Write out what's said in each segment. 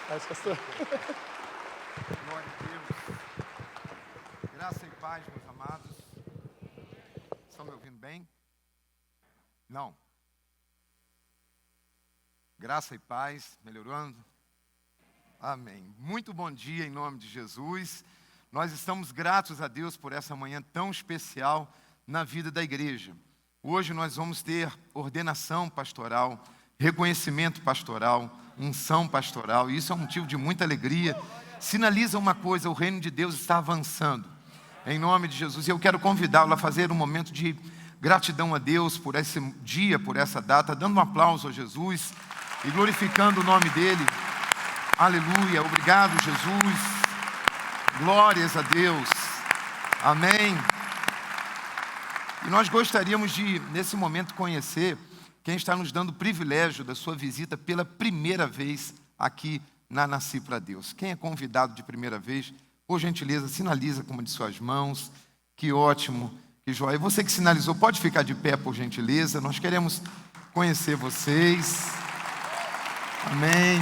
Mas, pastor. Glória a Deus. Graça e paz, meus amados. Estão me ouvindo bem? Não. Graça e paz, melhorando? Amém. Muito bom dia em nome de Jesus. Nós estamos gratos a Deus por essa manhã tão especial na vida da igreja. Hoje nós vamos ter ordenação pastoral, reconhecimento pastoral, unção pastoral, e isso é um motivo de muita alegria. Sinaliza uma coisa: o reino de Deus está avançando, em nome de Jesus. E eu quero convidá-lo a fazer um momento de gratidão a Deus por esse dia, por essa data, dando um aplauso a Jesus e glorificando o nome dEle. Aleluia, obrigado Jesus, glórias a Deus, amém. E nós gostaríamos de, nesse momento, conhecer quem está nos dando o privilégio da sua visita pela primeira vez aqui na Nasci para Deus. Quem é convidado de primeira vez, por gentileza, sinaliza com uma de suas mãos. Que ótimo, que joia. Você que sinalizou, pode ficar de pé, por gentileza. Nós queremos conhecer vocês. Amém.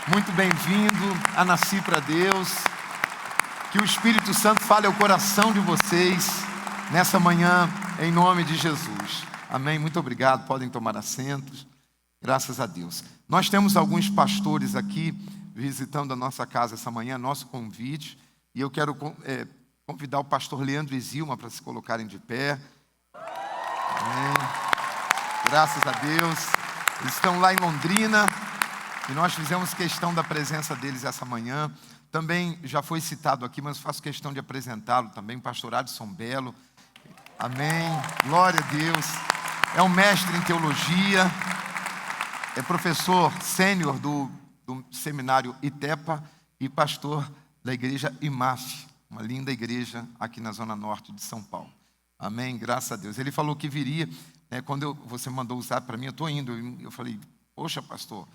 Muito bem-vindo a Nasci para Deus. Que o Espírito Santo fale ao coração de vocês nessa manhã, em nome de Jesus. Amém. Muito obrigado. Podem tomar assentos. Graças a Deus. Nós temos alguns pastores aqui visitando a nossa casa essa manhã, nosso convite. E eu quero convidar o pastor Leandro e Zilma para se colocarem de pé. Amém. Graças a Deus. Eles estão lá em Londrina e nós fizemos questão da presença deles essa manhã. Também já foi citado aqui, mas faço questão de apresentá-lo também, o pastor Adson Belo. Amém. Glória a Deus. É um mestre em teologia, é professor sênior do seminário ITEPA e pastor da igreja IMAF, uma linda igreja aqui na zona norte de São Paulo. Amém, graças a Deus. Ele falou que viria, quando você mandou usar para mim, eu estou indo. Eu falei, poxa pastor,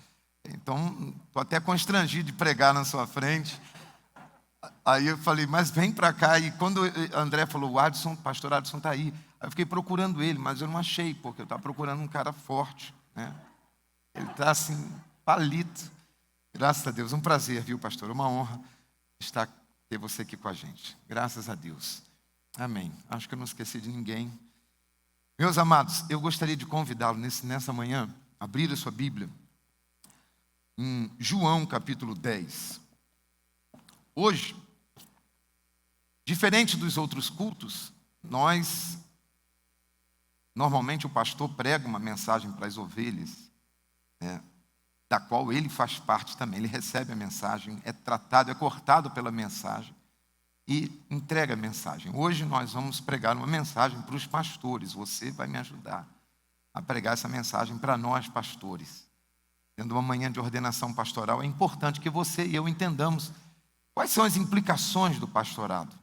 então estou até constrangido de pregar na sua frente. Aí eu falei, mas vem para cá. E quando André falou, o pastor Adson está aí. Aí eu fiquei procurando ele, mas eu não achei, porque eu estava procurando um cara forte, né? Ele está assim, palito. Graças a Deus, um prazer, viu, pastor? Uma honra ter você aqui com a gente. Graças a Deus. Amém. Acho que eu não esqueci de ninguém. Meus amados, eu gostaria de convidá-lo nessa manhã, a abrir a sua Bíblia, em João capítulo 10. Hoje, diferente dos outros cultos, normalmente o pastor prega uma mensagem para as ovelhas, da qual ele faz parte também. Ele recebe a mensagem, é tratado, é cortado pela mensagem e entrega a mensagem. Hoje nós vamos pregar uma mensagem para os pastores. Você vai me ajudar a pregar essa mensagem para nós pastores. Tendo uma manhã de ordenação pastoral, é importante que você e eu entendamos quais são as implicações do pastorado.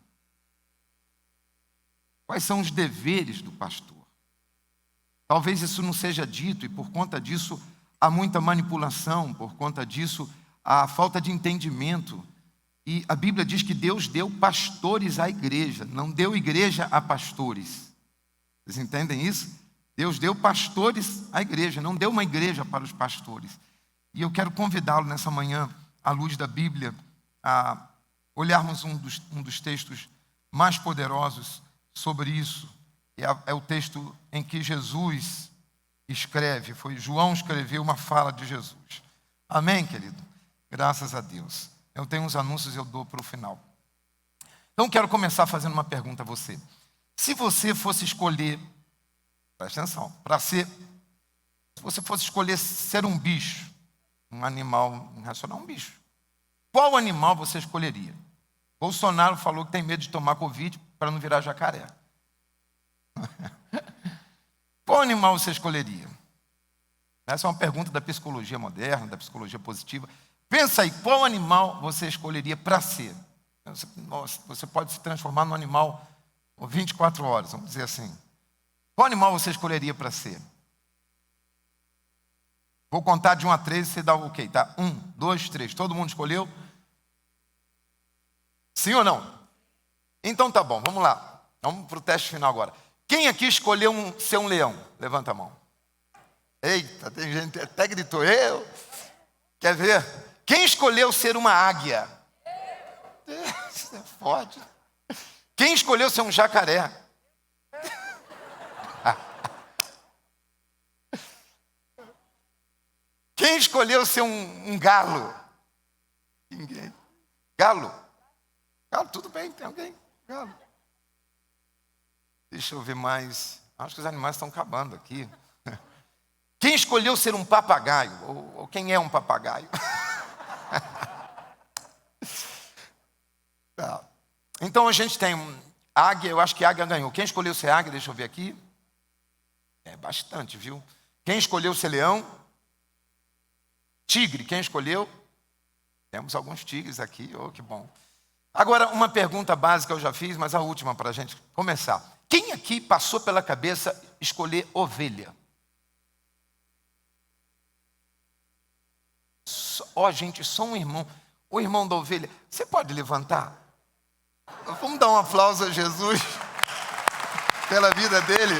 Quais são os deveres do pastor? Talvez isso não seja dito e por conta disso há muita manipulação, por conta disso há falta de entendimento. E a Bíblia diz que Deus deu pastores à igreja, não deu igreja a pastores. Vocês entendem isso? Deus deu pastores à igreja, não deu uma igreja para os pastores. E eu quero convidá-lo nessa manhã, à luz da Bíblia, a olharmos um dos textos mais poderosos sobre isso. É o texto em que Jesus escreve, João escreveu uma fala de Jesus. Amém, querido? Graças a Deus. Eu tenho uns anúncios, eu dou para o final. Então, quero começar fazendo uma pergunta a você. Se você fosse escolher, presta atenção, se você fosse escolher ser um bicho, um animal irracional, um bicho, qual animal você escolheria? Bolsonaro falou que tem medo de tomar Covid para não virar jacaré. Qual animal você escolheria? Essa é uma pergunta da psicologia moderna, da psicologia positiva. Pensa aí, qual animal você escolheria para ser? Você pode se transformar num animal 24 horas, vamos dizer assim. Qual animal você escolheria para ser? Vou contar de 1 a 3 e você dá o ok, tá? 1, 2, 3. Todo mundo escolheu? Sim ou não? Então tá bom, vamos lá. Vamos para o teste final agora. Quem aqui escolheu ser um leão? Levanta a mão. Eita, tem gente que até gritou. Eu? Quer ver? Quem escolheu ser uma águia? Isso é forte. Quem escolheu ser um jacaré? Quem escolheu ser um galo? Ninguém. Galo? Galo, tudo bem, tem alguém? Galo. Deixa eu ver mais. Acho que os animais estão acabando aqui. Quem escolheu ser um papagaio? Ou quem é um papagaio? Tá. Então a gente tem águia, eu acho que águia ganhou. Quem escolheu ser águia, deixa eu ver aqui. É bastante, viu? Quem escolheu ser leão? Tigre, quem escolheu? Temos alguns tigres aqui, oh, que bom. Agora, uma pergunta básica eu já fiz, mas a última para a gente começar. Quem aqui passou pela cabeça escolher ovelha? Ó, gente, só um irmão. O irmão da ovelha. Você pode levantar? Vamos dar um aplauso a Jesus pela vida dele.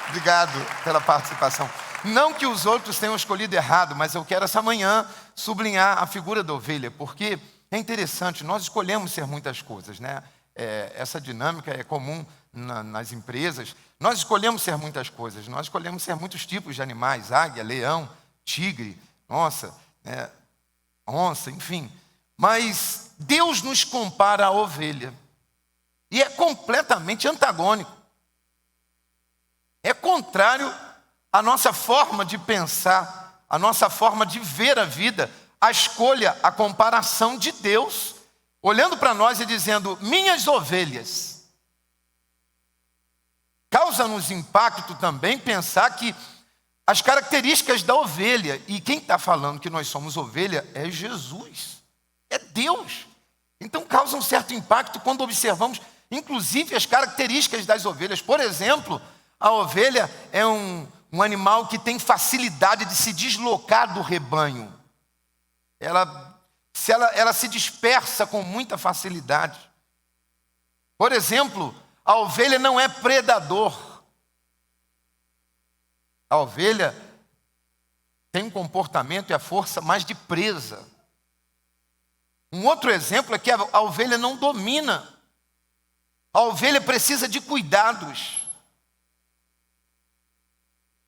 Obrigado pela participação. Não que os outros tenham escolhido errado, mas eu quero essa manhã sublinhar a figura da ovelha, porque é interessante, nós escolhemos ser muitas coisas, né? Essa dinâmica é comum nas empresas. Nós escolhemos ser muitas coisas, nós escolhemos ser muitos tipos de animais, águia, leão, tigre, onça, enfim. Mas Deus nos compara à ovelha, e é completamente antagônico. É contrário à nossa forma de pensar, à nossa forma de ver a vida, a escolha, a comparação de Deus, olhando para nós e dizendo, minhas ovelhas. Causa-nos impacto também pensar que as características da ovelha, e quem está falando que nós somos ovelha é Jesus, é Deus. Então causa um certo impacto quando observamos, inclusive, as características das ovelhas. Por exemplo, a ovelha é um animal que tem facilidade de se deslocar do rebanho. Ela se dispersa com muita facilidade. Por exemplo, a ovelha não é predador. A ovelha tem um comportamento e a força mais de presa. Um outro exemplo é que a ovelha não domina. A ovelha precisa de cuidados.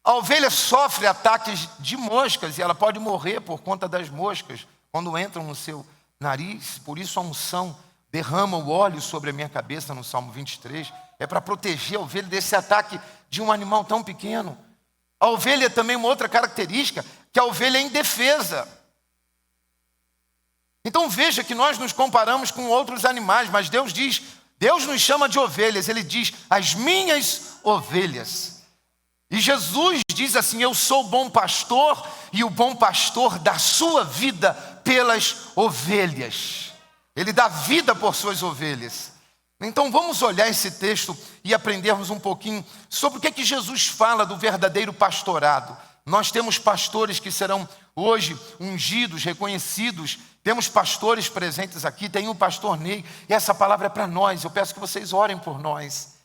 A ovelha sofre ataques de moscas e ela pode morrer por conta das moscas quando entram no seu nariz. Por isso a unção derrama o óleo sobre a minha cabeça no Salmo 23. É para proteger a ovelha desse ataque de um animal tão pequeno. A ovelha é também uma outra característica, que a ovelha é indefesa. Então veja que nós nos comparamos com outros animais, mas Deus nos chama de ovelhas. Ele diz, as minhas ovelhas. E Jesus diz assim, eu sou o bom pastor e o bom pastor dá sua vida pelas ovelhas. Ele dá vida por suas ovelhas. Então vamos olhar esse texto e aprendermos um pouquinho sobre o que Jesus fala do verdadeiro pastorado. Nós temos pastores que serão hoje ungidos, reconhecidos. Temos pastores presentes aqui, tem o pastor Ney. E essa palavra é para nós, eu peço que vocês orem por nós.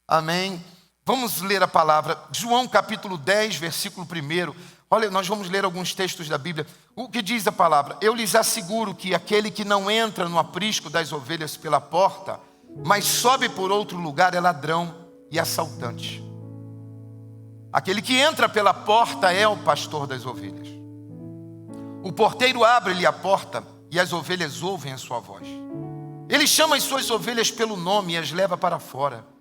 Amém. Vamos ler a palavra, João capítulo 10, versículo 1. Olha, nós vamos ler alguns textos da Bíblia. O que diz a palavra? Eu lhes asseguro que aquele que não entra no aprisco das ovelhas pela porta, mas sobe por outro lugar é ladrão e assaltante. Aquele que entra pela porta é o pastor das ovelhas. O porteiro abre-lhe a porta e as ovelhas ouvem a sua voz. Ele chama as suas ovelhas pelo nome e as leva para fora.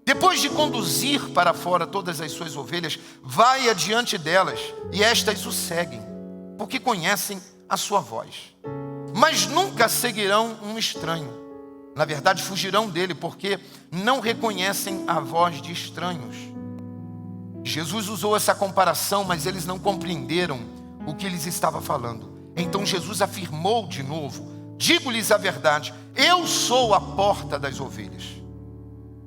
Depois de conduzir para fora todas as suas ovelhas, vai adiante delas e estas o seguem, porque conhecem a sua voz. Mas nunca seguirão um estranho. Na verdade, fugirão dele, porque não reconhecem a voz de estranhos. Jesus usou essa comparação, mas eles não compreenderam o que lhes estava falando. Então Jesus afirmou de novo, digo-lhes a verdade, eu sou a porta das ovelhas.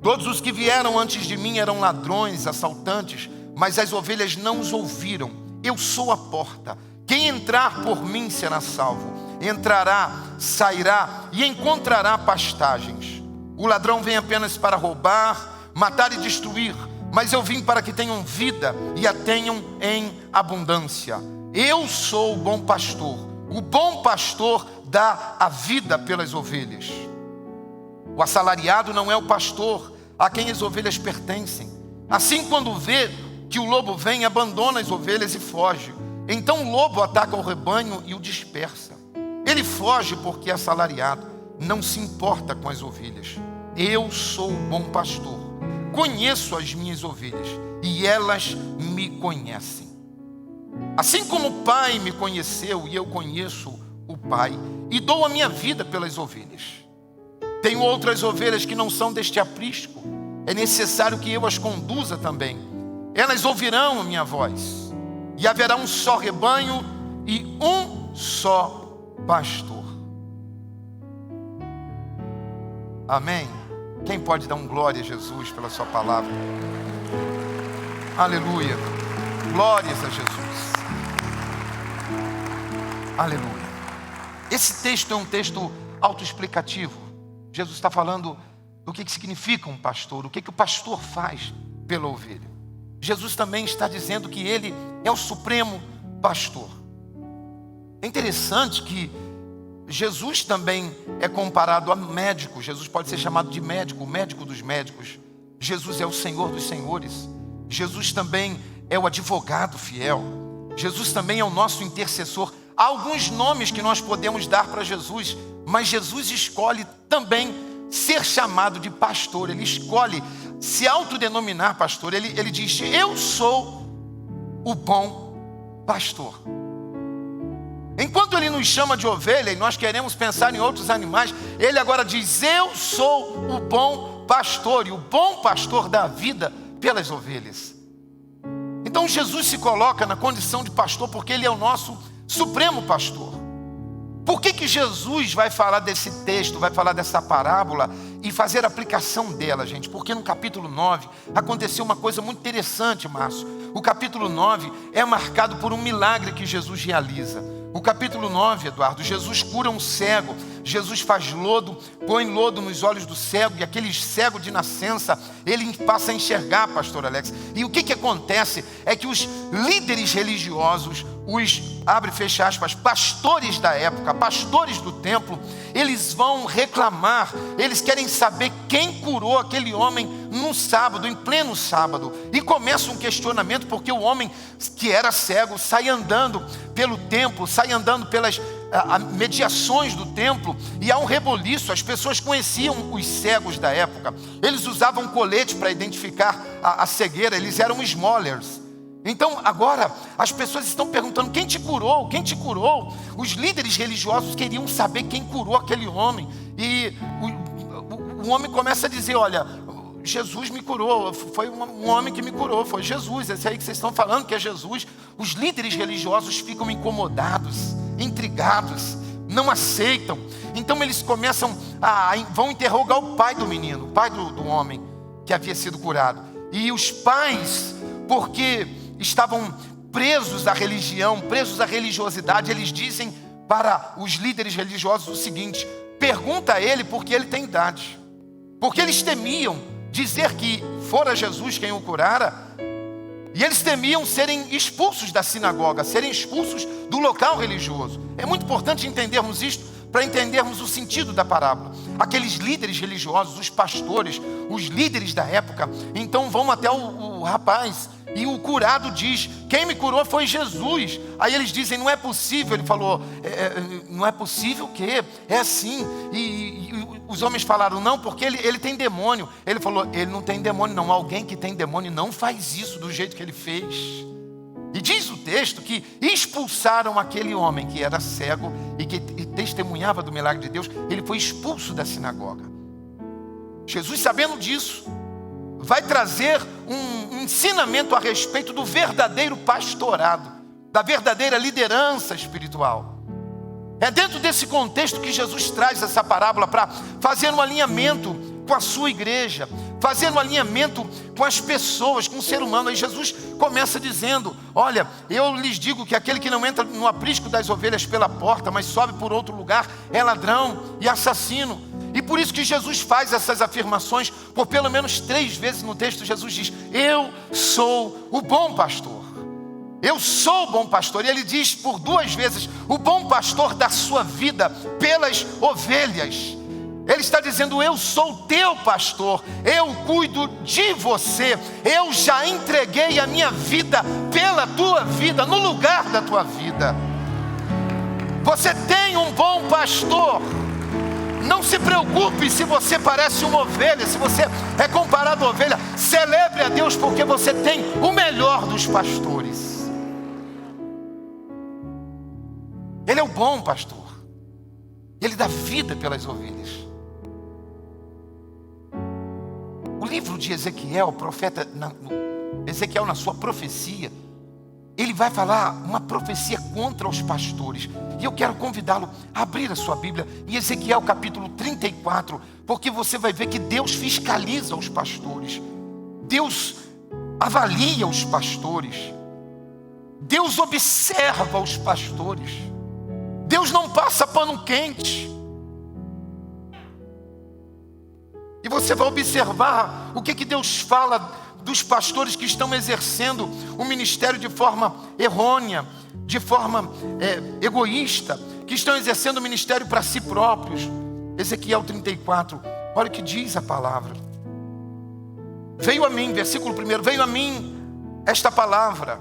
Todos os que vieram antes de mim eram ladrões, assaltantes, mas as ovelhas não os ouviram. Eu sou a porta. Quem entrar por mim será salvo. Entrará, sairá e encontrará pastagens. O ladrão vem apenas para roubar, matar e destruir, mas eu vim para que tenham vida e a tenham em abundância. Eu sou o bom pastor. O bom pastor dá a vida pelas ovelhas. O assalariado não é o pastor a quem as ovelhas pertencem. Assim, quando vê que o lobo vem, abandona as ovelhas e foge. Então o lobo ataca o rebanho e o dispersa. Ele foge porque é assalariado, não se importa com as ovelhas. Eu sou o bom pastor, conheço as minhas ovelhas e elas me conhecem. Assim como o Pai me conheceu e eu conheço o Pai, e dou a minha vida pelas ovelhas. Tenho outras ovelhas que não são deste aprisco, é necessário que eu as conduza também. Elas ouvirão a minha voz, e haverá um só rebanho e um só pastor. Amém? Quem pode dar um glória a Jesus pela sua palavra? Aleluia. Glórias a Jesus. Aleluia. Esse texto é um texto autoexplicativo. Jesus está falando do que significa um pastor, o que o pastor faz pela ovelha. Jesus também está dizendo que ele é o supremo pastor. É interessante que Jesus também é comparado a médico. Jesus pode ser chamado de médico, o médico dos médicos. Jesus é o Senhor dos senhores. Jesus também é o advogado fiel. Jesus também é o nosso intercessor. Há alguns nomes que nós podemos dar para Jesus, mas Jesus escolhe também ser chamado de pastor. Ele escolhe se autodenominar pastor. Ele diz: eu sou o bom pastor. Enquanto ele nos chama de ovelha e nós queremos pensar em outros animais, ele agora diz: eu sou o bom pastor, e o bom pastor dá a vida pelas ovelhas. Então Jesus se coloca na condição de pastor porque ele é o nosso supremo pastor. Por que Jesus vai falar desse texto, vai falar dessa parábola e fazer a aplicação dela, gente? Porque no capítulo 9 aconteceu uma coisa muito interessante, Márcio. O capítulo 9 é marcado por um milagre que Jesus realiza. O capítulo 9, Eduardo, Jesus cura um cego. Jesus faz lodo, põe lodo nos olhos do cego, e aquele cego de nascença, ele passa a enxergar, pastor Alex. E o que acontece é que os líderes religiosos, os, abre e fecha aspas, pastores da época, pastores do templo, eles vão reclamar, eles querem saber quem curou aquele homem no sábado, em pleno sábado. E começa um questionamento, porque o homem que era cego sai andando pelo templo, sai andando pelas mediações do templo, e há um reboliço. As pessoas conheciam os cegos da época, eles usavam colete para identificar a cegueira, eles eram smallers. Então agora as pessoas estão perguntando: quem te curou? Quem te curou? Os líderes religiosos queriam saber quem curou aquele homem. E o homem começa a dizer: olha, Jesus me curou, foi um homem que me curou, foi Jesus, esse aí que vocês estão falando que é Jesus. Os líderes religiosos ficam incomodados, intrigados, não aceitam. Então eles começam vão interrogar o pai do menino, o pai do homem que havia sido curado. E os pais, porque estavam presos à religião, presos à religiosidade, eles dizem para os líderes religiosos o seguinte: pergunta a ele porque ele tem idade. Porque eles temiam dizer que fora Jesus quem o curara, e eles temiam serem expulsos da sinagoga, serem expulsos do local religioso. É muito importante entendermos isto para entendermos o sentido da parábola. Aqueles líderes religiosos, os pastores, os líderes da época, então vão até o rapaz, e o curado diz: quem me curou foi Jesus. Aí eles dizem: não é possível. Ele falou: não é possível o quê? É assim. E os homens falaram: não, porque ele tem demônio. Ele falou: ele não tem demônio não, alguém que tem demônio não faz isso do jeito que ele fez. E diz o texto que expulsaram aquele homem que era cego e que testemunhava do milagre de Deus. Ele foi expulso da sinagoga. Jesus, sabendo disso, vai trazer um ensinamento a respeito do verdadeiro pastorado, da verdadeira liderança espiritual. É dentro desse contexto que Jesus traz essa parábola para fazer um alinhamento com a sua igreja, fazer um alinhamento com as pessoas, com o ser humano. Aí Jesus começa dizendo: olha, eu lhes digo que aquele que não entra no aprisco das ovelhas pela porta, mas sobe por outro lugar, é ladrão e assassino. E por isso que Jesus faz essas afirmações, por pelo menos 3 vezes no texto. Jesus diz: eu sou o bom pastor. eu sou o bom pastor. E ele diz por 2 vezes, o bom pastor dá sua vida pelas ovelhas. Ele está dizendo, eu sou o teu pastor, eu cuido de você, eu já entreguei a minha vida pela tua vida, no lugar da tua vida. Você tem um bom pastor. Não se preocupe se você parece uma ovelha, se você é comparado à ovelha. Celebre a Deus porque você tem o melhor dos pastores. Ele é o bom pastor. Ele dá vida pelas ovelhas. O livro de Ezequiel, o profeta Ezequiel, na sua profecia, ele vai falar uma profecia contra os pastores. E eu quero convidá-lo a abrir a sua Bíblia em Ezequiel capítulo 34, porque você vai ver que Deus fiscaliza os pastores. Deus avalia os pastores. Deus observa os pastores. Deus não passa pano quente. E você vai observar o que Deus fala dos pastores que estão exercendo o ministério de forma errônea, de forma egoísta, que estão exercendo o ministério para si próprios. Ezequiel 34, olha o que diz a palavra. Veio a mim, versículo 1, veio a mim esta palavra.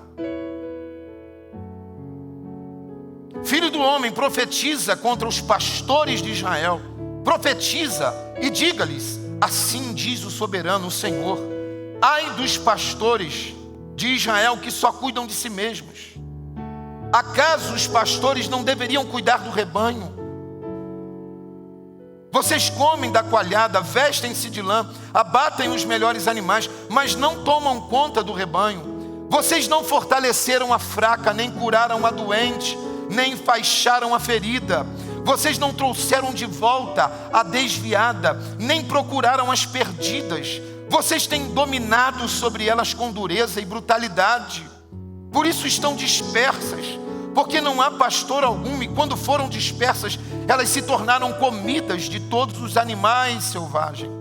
Filho do homem, profetiza contra os pastores de Israel. Profetiza e diga-lhes, assim diz o soberano, o Senhor: ai dos pastores de Israel que só cuidam de si mesmos. Acaso os pastores não deveriam cuidar do rebanho? Vocês comem da coalhada, vestem-se de lã, abatem os melhores animais, mas não tomam conta do rebanho. Vocês não fortaleceram a fraca, nem curaram a doente, nem enfaixaram a ferida. Vocês não trouxeram de volta a desviada, nem procuraram as perdidas. Vocês têm dominado sobre elas com dureza e brutalidade. Por isso estão dispersas, porque não há pastor algum, e quando foram dispersas, elas se tornaram comidas de todos os animais selvagens.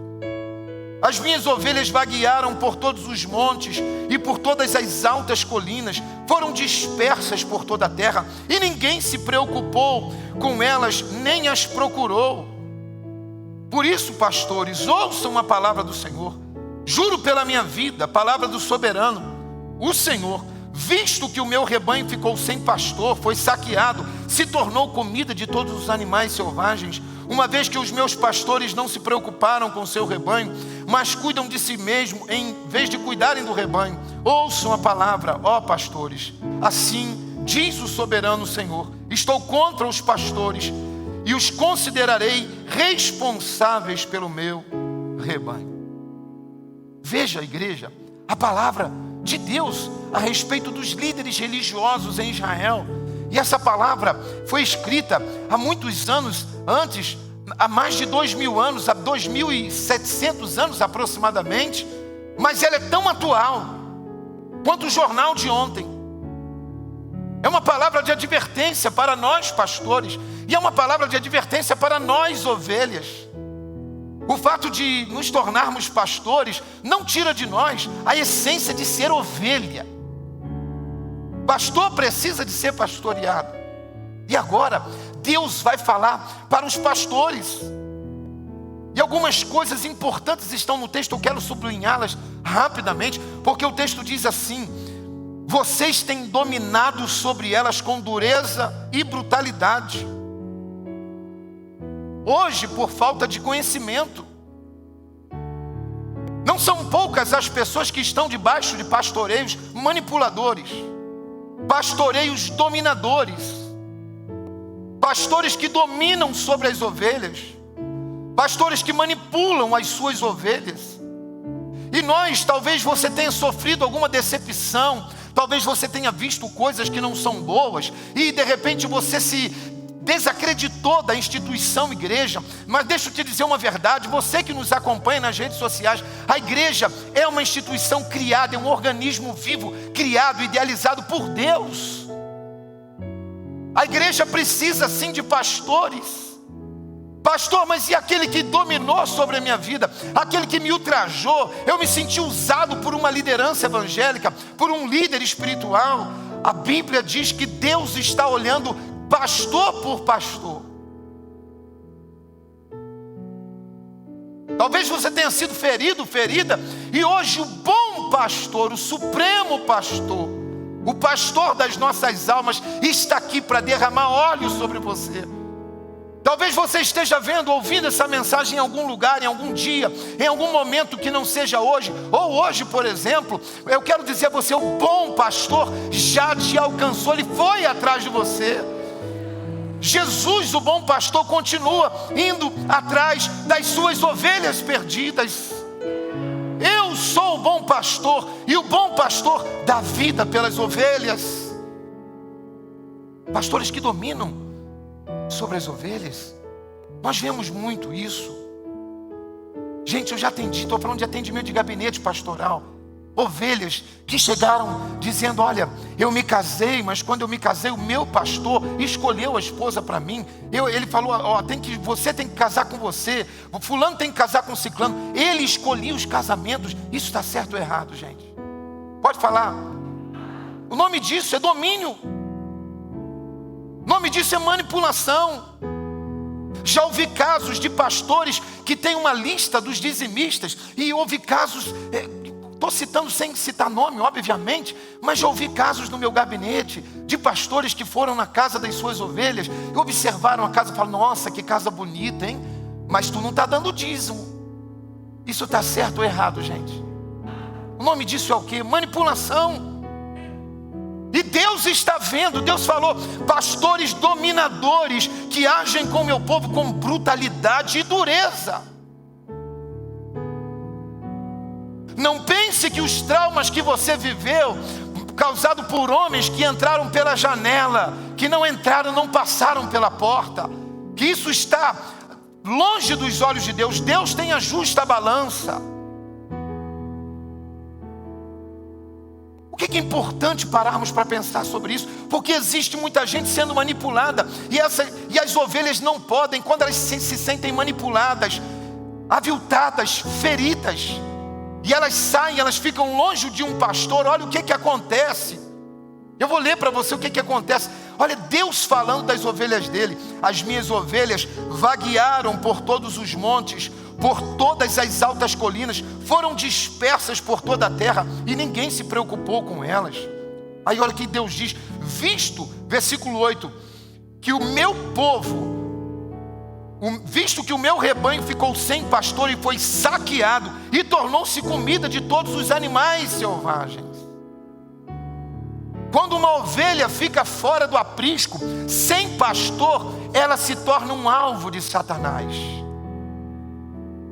As minhas ovelhas vaguearam por todos os montes e por todas as altas colinas, foram dispersas por toda a terra, e ninguém se preocupou com elas, nem as procurou. Por isso, pastores, ouçam a palavra do Senhor. Juro pela minha vida, palavra do soberano, o Senhor: visto que o meu rebanho ficou sem pastor, foi saqueado, se tornou comida de todos os animais selvagens, uma vez que os meus pastores não se preocuparam com seu rebanho, mas cuidam de si mesmo em vez de cuidarem do rebanho, ouçam a palavra, ó pastores. Assim diz o soberano Senhor: estou contra os pastores e os considerarei responsáveis pelo meu rebanho. Veja, igreja, a palavra de Deus a respeito dos líderes religiosos em Israel. E essa palavra foi escrita há muitos anos antes, há mais de 2000 anos, há 2700 anos aproximadamente, mas ela é tão atual quanto o jornal de ontem. É uma palavra de advertência para nós pastores, e é uma palavra de advertência para nós ovelhas. O fato de nos tornarmos pastores não tira de nós a essência de ser ovelha. Pastor precisa de ser pastoreado. E agora, Deus vai falar para os pastores. E algumas coisas importantes estão no texto, eu quero sublinhá-las rapidamente, porque o texto diz assim: vocês têm dominado sobre elas com dureza e brutalidade. Hoje, por falta de conhecimento, não são poucas as pessoas que estão debaixo de pastoreios manipuladores, pastoreios dominadores, pastores que dominam sobre as ovelhas, pastores que manipulam as suas ovelhas. E nós, talvez você tenha sofrido alguma decepção, talvez você tenha visto coisas que não são boas, e de repente você se desacreditou da instituição igreja. Mas deixa eu te dizer uma verdade, você que nos acompanha nas redes sociais, a igreja é uma instituição criada, é um organismo vivo, criado, idealizado por Deus. A igreja precisa sim de pastores. Pastor, mas e aquele que dominou sobre a minha vida, aquele que me ultrajou? Eu me senti usado por uma liderança evangélica, por um líder espiritual. A Bíblia diz que Deus está olhando pastor por pastor. Talvez você tenha sido ferido, ferida, e hoje o bom pastor, o supremo pastor, o pastor das nossas almas, está aqui para derramar óleo sobre você. Talvez você esteja vendo, ouvindo essa mensagem em algum lugar, em algum dia, em algum momento que não seja hoje, ou hoje, por exemplo. Eu quero dizer a você, o bom pastor já te alcançou, ele foi atrás de você. Jesus, o bom pastor, continua indo atrás das suas ovelhas perdidas. Eu sou o bom pastor, e o bom pastor dá vida pelas ovelhas. Pastores que dominam sobre as ovelhas, nós vemos muito isso. Gente, eu já atendi, estou falando de atendimento de gabinete pastoral. Ovelhas que chegaram dizendo: olha, eu me casei, mas quando eu me casei, o meu pastor escolheu a esposa para mim. Ele falou: ó, você tem que casar com você, o fulano tem que casar com o ciclano. Ele escolhia os casamentos. Isso está certo ou errado, gente? Pode falar. O nome disso é domínio. O nome disso é manipulação. Já ouvi casos de pastores que têm uma lista dos dizimistas, e ouvi casos... Estou citando sem citar nome, obviamente, mas já ouvi casos no meu gabinete de pastores que foram na casa das suas ovelhas e observaram a casa e falaram: nossa, que casa bonita, hein? Mas tu não está dando dízimo. Isso está certo ou errado, gente? O nome disso é o quê? Manipulação. E Deus está vendo. Deus falou: pastores dominadores que agem com o meu povo com brutalidade e dureza. Não pense que os traumas que você viveu, causado por homens que entraram pela janela, que não entraram, não passaram pela porta, que isso está longe dos olhos de Deus. Deus tem a justa balança. O que é importante pararmos para pensar sobre isso? Porque existe muita gente sendo manipulada, e as ovelhas não podem, quando elas se sentem manipuladas, aviltadas, feridas, e elas saem, elas ficam longe de um pastor. Olha o que acontece. Eu vou ler para você o que acontece. Olha, Deus falando das ovelhas dele: as minhas ovelhas vaguearam por todos os montes, por todas as altas colinas, foram dispersas por toda a terra, e ninguém se preocupou com elas. Aí olha o que Deus diz: visto, versículo 8, que o meu povo, visto que o meu rebanho ficou sem pastor e foi saqueado, e tornou-se comida de todos os animais selvagens. Quando uma ovelha fica fora do aprisco, sem pastor, ela se torna um alvo de Satanás.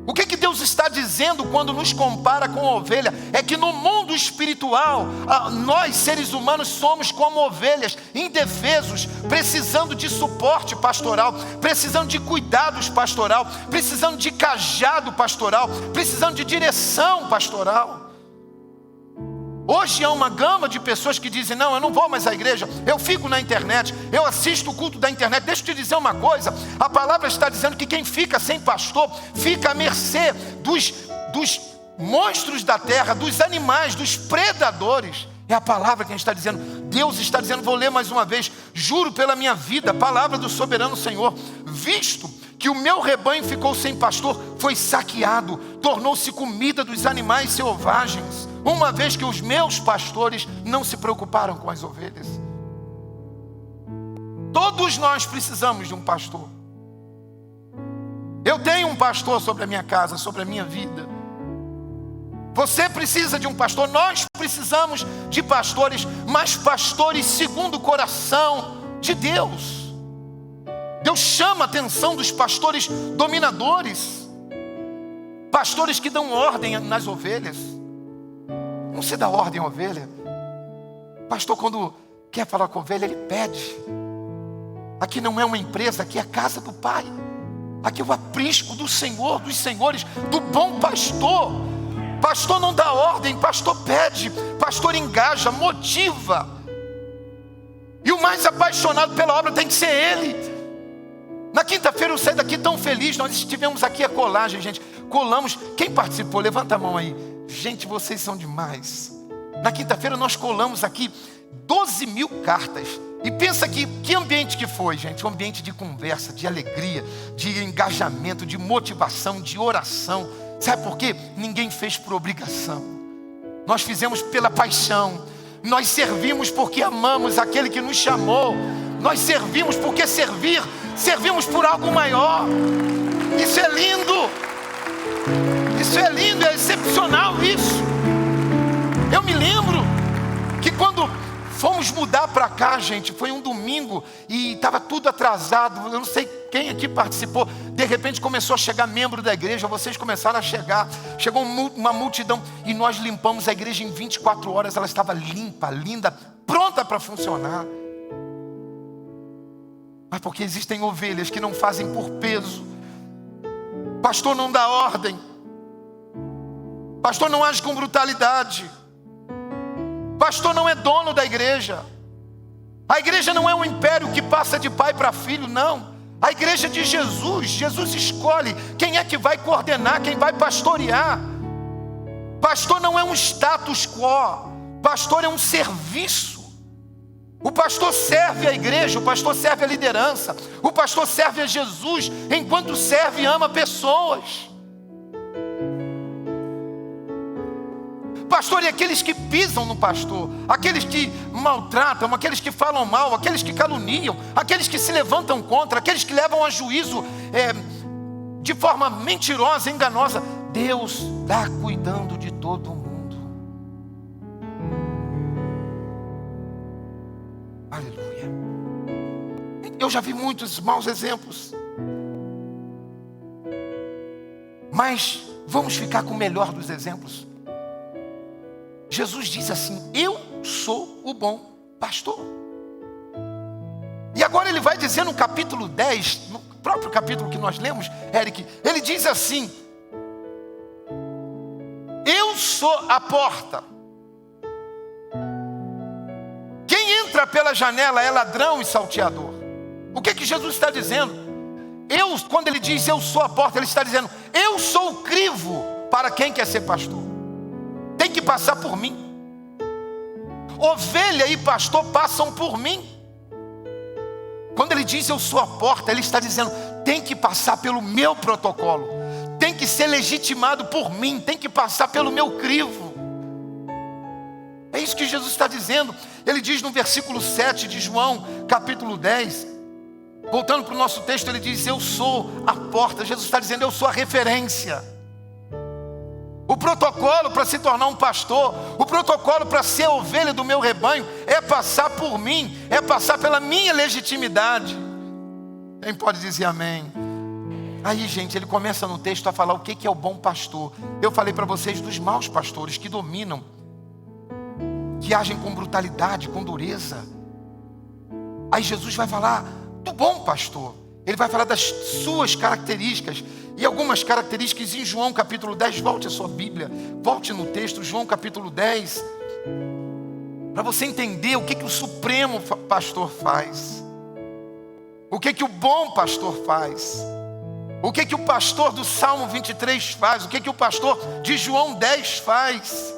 O que Deus está dizendo quando nos compara com a ovelha? É que no mundo espiritual, nós seres humanos somos como ovelhas, indefesos, precisando de suporte pastoral, precisando de cuidados pastoral, precisando de cajado pastoral, precisando de direção pastoral. Hoje há uma gama de pessoas que dizem: não, eu não vou mais à igreja, eu fico na internet, eu assisto o culto da internet. Deixa eu te dizer uma coisa: a palavra está dizendo que quem fica sem pastor fica à mercê dos monstros da terra, dos animais, dos predadores. É a palavra que a gente está dizendo. Deus está dizendo, vou ler mais uma vez: juro pela minha vida, palavra do soberano Senhor, visto que o meu rebanho ficou sem pastor, foi saqueado, tornou-se comida dos animais selvagens, uma vez que os meus pastores não se preocuparam com as ovelhas. Todos nós precisamos de um pastor. Eu tenho um pastor sobre a minha casa, sobre a minha vida. Você precisa de um pastor, nós precisamos de pastores, mas pastores segundo o coração de Deus. Deus chama a atenção dos pastores dominadores, pastores que dão ordem nas ovelhas. Não se dá ordem à ovelha. Pastor, quando quer falar com a ovelha, ele pede. Aqui não é uma empresa, aqui é a casa do Pai. Aqui é o aprisco do Senhor, dos senhores, do bom pastor. Pastor não dá ordem, pastor pede, pastor engaja, motiva. E o mais apaixonado pela obra tem que ser ele. Na quinta-feira eu saí daqui tão feliz. Nós estivemos aqui a colagem, gente. Colamos. Quem participou? Levanta a mão aí. Gente, vocês são demais. Na quinta-feira nós colamos aqui 12.000 cartas. E pensa que ambiente que foi, gente? Um ambiente de conversa, de alegria, de engajamento, de motivação, de oração. Sabe por quê? Ninguém fez por obrigação. Nós fizemos pela paixão. Nós servimos porque amamos aquele que nos chamou. Nós servimos porque servimos por algo maior. Isso é lindo. Isso é lindo, é excepcional isso. Eu me lembro que quando fomos mudar para cá, gente, foi um domingo e estava tudo atrasado. Eu não sei quem aqui participou. De repente começou a chegar membro da igreja. Vocês começaram a chegar. Chegou uma multidão e nós limpamos a igreja em 24 horas. Ela estava limpa, linda, pronta para funcionar. Mas porque existem ovelhas que não fazem por peso. Pastor não dá ordem. Pastor não age com brutalidade. Pastor não é dono da igreja. A igreja não é um império que passa de pai para filho, não. A igreja de Jesus. Jesus escolhe quem é que vai coordenar, quem vai pastorear. Pastor não é um status quo. Pastor é um serviço. O pastor serve a igreja, o pastor serve a liderança. O pastor serve a Jesus. Enquanto serve, ama pessoas. Pastor, e aqueles que pisam no pastor, aqueles que maltratam, aqueles que falam mal, aqueles que caluniam, aqueles que se levantam contra, aqueles que levam a juízo de forma mentirosa, enganosa. Deus está cuidando de todo mundo. Aleluia. Eu já vi muitos maus exemplos, mas vamos ficar com o melhor dos exemplos. Jesus diz assim: eu sou o bom pastor. E agora ele vai dizer no capítulo 10, no próprio capítulo que nós lemos, Eric, ele diz assim: eu sou a porta. Quem entra pela janela é ladrão e salteador. O que Jesus está dizendo? Quando ele diz eu sou a porta, ele está dizendo: eu sou o crivo para quem quer ser pastor. Tem que passar por mim. Ovelha e pastor passam por mim. Quando ele diz eu sou a porta, ele está dizendo: tem que passar pelo meu protocolo, tem que ser legitimado por mim, tem que passar pelo meu crivo. É isso que Jesus está dizendo. Ele diz no versículo 7 de João, capítulo 10, voltando para o nosso texto, ele diz: eu sou a porta. Jesus está dizendo: eu sou a referência. O protocolo para se tornar um pastor, o protocolo para ser ovelha do meu rebanho, é passar por mim, é passar pela minha legitimidade. Quem pode dizer amém? Aí, gente, ele começa no texto a falar o que é o bom pastor. Eu falei para vocês dos maus pastores que dominam, que agem com brutalidade, com dureza. Aí Jesus vai falar do bom pastor. Ele vai falar das suas características. E algumas características em João capítulo 10. Volte a sua Bíblia, volte no texto, João capítulo 10, para você entender o que o supremo pastor faz, o que o bom pastor faz, o que o pastor do Salmo 23 faz, o que o pastor de João 10 faz.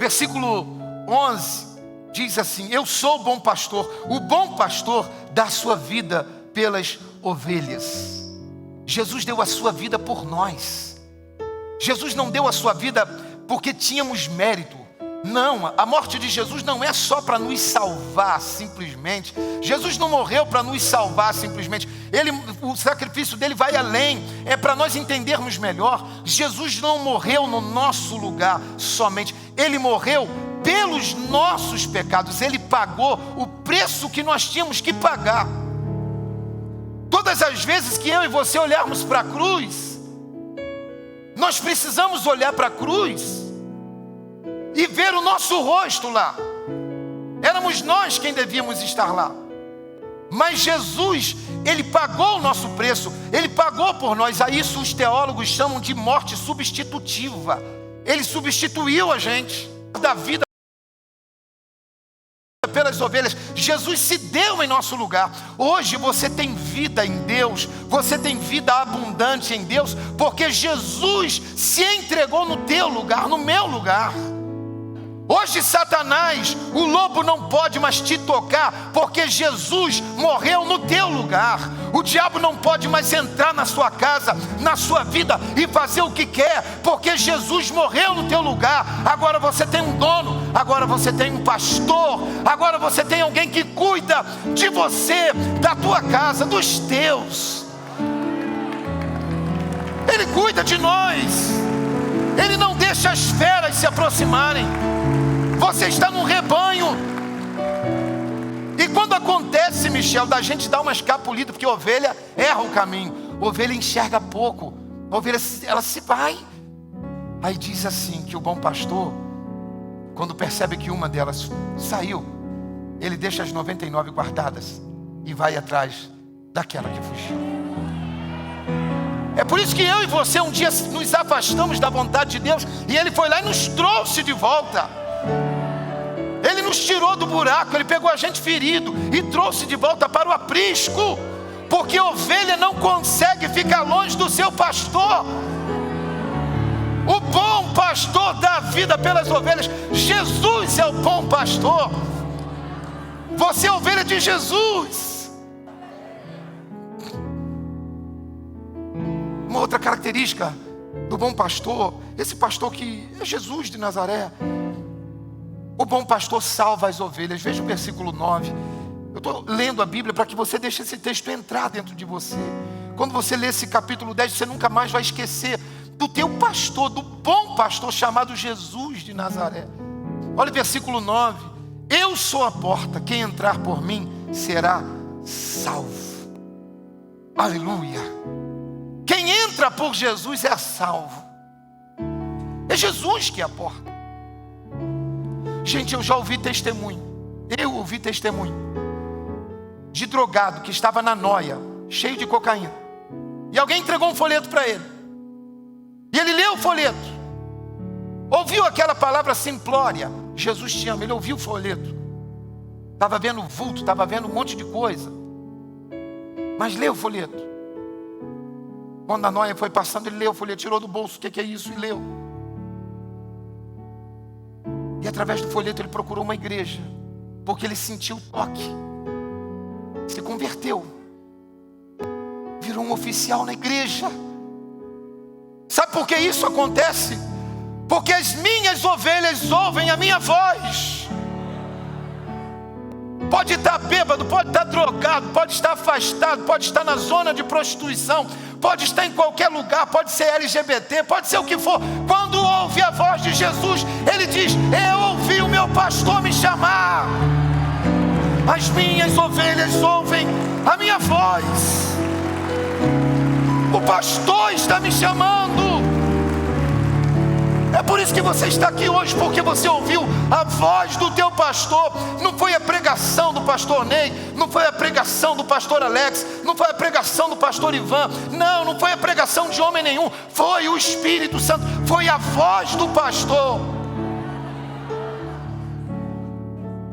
Versículo 11 diz assim: eu sou o bom pastor dá a sua vida pelas ovelhas. Jesus deu a sua vida por nós. Jesus não deu a sua vida porque tínhamos mérito. Não, a morte de Jesus não é só para nos salvar simplesmente. Jesus não morreu para nos salvar simplesmente. O sacrifício dele vai além. É para nós entendermos melhor. Jesus não morreu no nosso lugar somente. Ele morreu pelos nossos pecados. Ele pagou o preço que nós tínhamos que pagar. Todas as vezes que eu e você olharmos para a cruz, nós precisamos olhar para a cruz e ver o nosso rosto lá. Éramos nós quem devíamos estar lá. Mas Jesus, Ele pagou o nosso preço. Ele pagou por nós. A isso os teólogos chamam de morte substitutiva. Ele substituiu a gente da vida pelas ovelhas. Jesus se deu em nosso lugar. Hoje você tem vida em Deus, você tem vida abundante em Deus, porque Jesus se entregou no teu lugar, no meu lugar. Hoje Satanás, o lobo não pode mais te tocar, porque Jesus morreu no teu lugar. O diabo não pode mais entrar na sua casa, na sua vida e fazer o que quer, porque Jesus morreu no teu lugar. Agora você tem um dono, agora você tem um pastor, agora você tem alguém que cuida de você, da tua casa, dos teus. Ele cuida de nós. Ele não deixa as feras se aproximarem. Você está num rebanho. E quando acontece, Michel, da gente dar uma escapulida, porque a ovelha erra o caminho, a ovelha enxerga pouco, a ovelha ela se vai. Aí diz assim que o bom pastor, quando percebe que uma delas saiu, ele deixa as 99 guardadas e vai atrás daquela que fugiu. É por isso que eu e você um dia nos afastamos da vontade de Deus, e Ele foi lá e nos trouxe de volta. Ele nos tirou do buraco, Ele pegou a gente ferido e trouxe de volta para o aprisco, porque a ovelha não consegue ficar longe do seu pastor. O bom pastor dá vida pelas ovelhas. Jesus é o bom pastor. Você é ovelha de Jesus. Uma outra característica do bom pastor, esse pastor que é Jesus de Nazaré, o bom pastor salva as ovelhas. Veja o versículo 9. Eu estou lendo a Bíblia para que você deixe esse texto entrar dentro de você. Quando você lê esse capítulo 10, você nunca mais vai esquecer do teu pastor, do bom pastor chamado Jesus de Nazaré. Olha o versículo 9. Eu sou a porta, quem entrar por mim será salvo. Aleluia. Quem entra por Jesus é salvo. É Jesus que é a porta. Gente, eu já ouvi testemunho. Eu ouvi testemunho de drogado que estava na noia, cheio de cocaína. E alguém entregou um folheto para ele. E ele leu o folheto. Ouviu aquela palavra simplória: Jesus te ama. Ele ouviu o folheto. Estava vendo vulto, estava vendo um monte de coisa. Mas leu o folheto. Quando a noia foi passando, ele leu o folheto, tirou do bolso, o que é isso? E leu. E através do folheto ele procurou uma igreja, porque ele sentiu o toque. Se converteu. Virou um oficial na igreja. Sabe por que isso acontece? Porque as minhas ovelhas ouvem a minha voz. Pode estar bêbado, pode estar drogado, pode estar afastado, pode estar na zona de prostituição, pode estar em qualquer lugar, pode ser LGBT, pode ser o que for. Quando ouve a voz de Jesus, ele diz: eu ouvi o meu pastor me chamar. As minhas ovelhas ouvem a minha voz. O pastor está me chamando. É por isso que você está aqui hoje, porque você ouviu a voz do teu pastor. Não foi a pregação do pastor Ney, não foi a pregação do pastor Alex, não foi a pregação do pastor Ivan, não foi a pregação de homem nenhum, foi o Espírito Santo, foi a voz do pastor.